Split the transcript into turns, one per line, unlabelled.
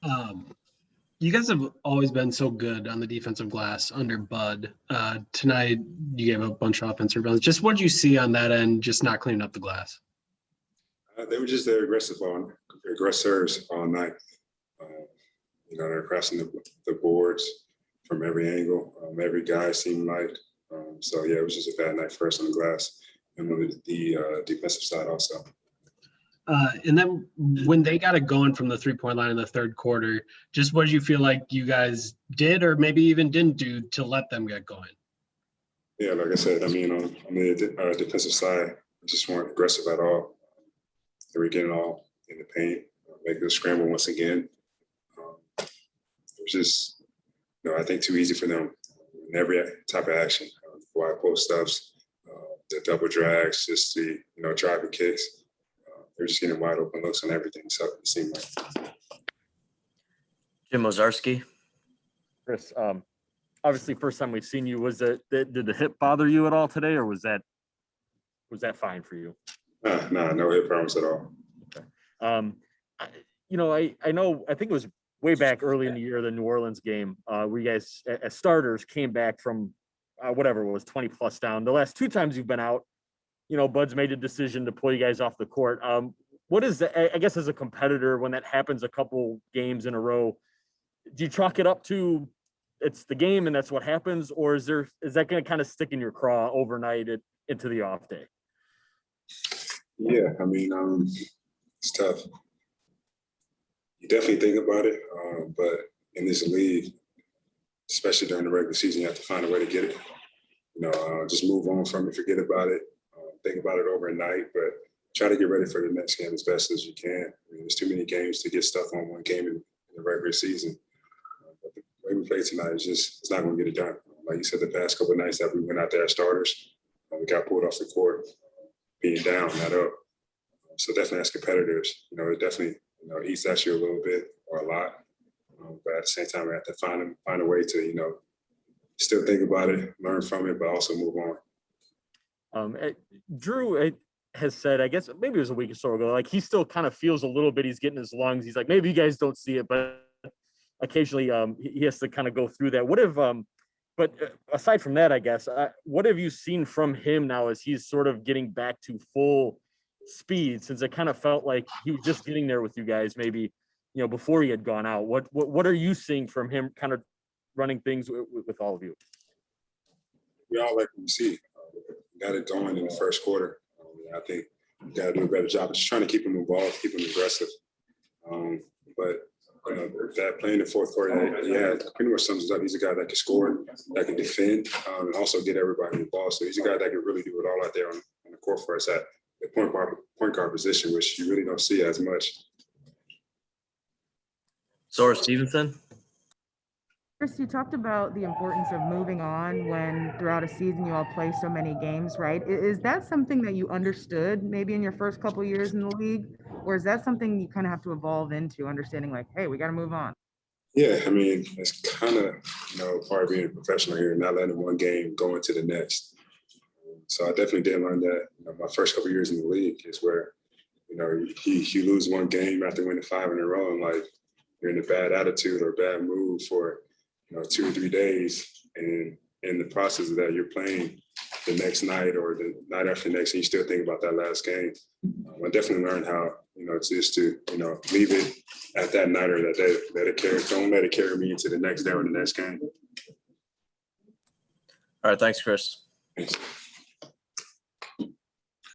Um, you guys have always been so good on the defensive glass under Bud. Tonight, you gave a bunch of offensive rebounds. Just what did you see on that end, just not cleaning up the glass?
They were just their aggressors all night. They're crossing the boards from every angle. Every guy seemed like. It was just a bad night for us on the glass and on the defensive side also.
And then when they got it going from the three-point line in the third quarter, just what did you feel like you guys did or maybe even didn't do to let them get going?
Yeah, like I said, on the defensive side, we just weren't aggressive at all. They were getting all in the paint, making a scramble once again. It was just, I think too easy for them in every type of action. Wide post ups, the double drags, just the, driving kicks. They're just getting wide open looks on everything. So it seemed like.
Jim Ozarski.
Khris, obviously, first time we've seen you. Did the hip bother you at all today, or was that fine for you?
No hip problems at all.
Okay. I know. I think it was way back early in the year, the New Orleans game, where you guys, as starters, came back from whatever it was, 20 plus down. The last two times you've been out, Bud's made a decision to pull you guys off the court. What is that? I guess as a competitor, when that happens a couple games in a row, do you chalk it up to it's the game and that's what happens, or is that going to kind of stick in your craw overnight into the off day?
Yeah, it's tough. You definitely think about it, but in this league, especially during the regular season, you have to find a way to get it. Just move on from it, forget about it, think about it overnight, but try to get ready for the next game as best as you can. There's too many games to get stuck on one game in the regular season. But the way we play tonight it's not going to get it done. Like you said, the past couple of nights that we went out there as starters, we got pulled off the court, being down, not up. So definitely as competitors, it definitely eats at you a little bit or a lot. But at the same time, we have to find a way to, still think about it, learn from it, but also move on.
Drew has said, I guess maybe it was a week or so ago, like he still kind of feels a little bit he's getting his lungs. He's like, maybe you guys don't see it, but occasionally he has to kind of go through that. But aside from that, I guess, what have you seen from him now as he's sort of getting back to full speed, since it kind of felt like he was just getting there with you guys maybe, before he had gone out? What are you seeing from him kind of running things with all of you?
We all like what we see. Got it going in the first quarter. I think we got to do a better job of just trying to keep him involved, keep him aggressive. But that playing the fourth quarter, pretty much sums it up. He's a guy that can score, that can defend, and also get everybody involved. So he's a guy that can really do it all out there on the court for us at the point guard position, which you really don't see as much.
Zora Stevenson.
Khris, you talked about the importance of moving on when throughout a season you all play so many games, right? Is that something that you understood maybe in your first couple of years in the league? Or is that something you kind of have to evolve into, understanding like, hey, we got to move on?
Yeah, it's kind of, part of being a professional here, not letting one game go into the next. So I definitely did learn that. My first couple of years in the league is where, you lose one game after winning 5 in a row, and like you're in a bad attitude or bad mood for 2 or 3 days, and in the process of that, you're playing the next night or the night after next, and you still think about that last game. I definitely learned how, just to, leave it at that night or that day, don't let it carry me into the next day or the next game.
All right, thanks, Khris.
Thanks.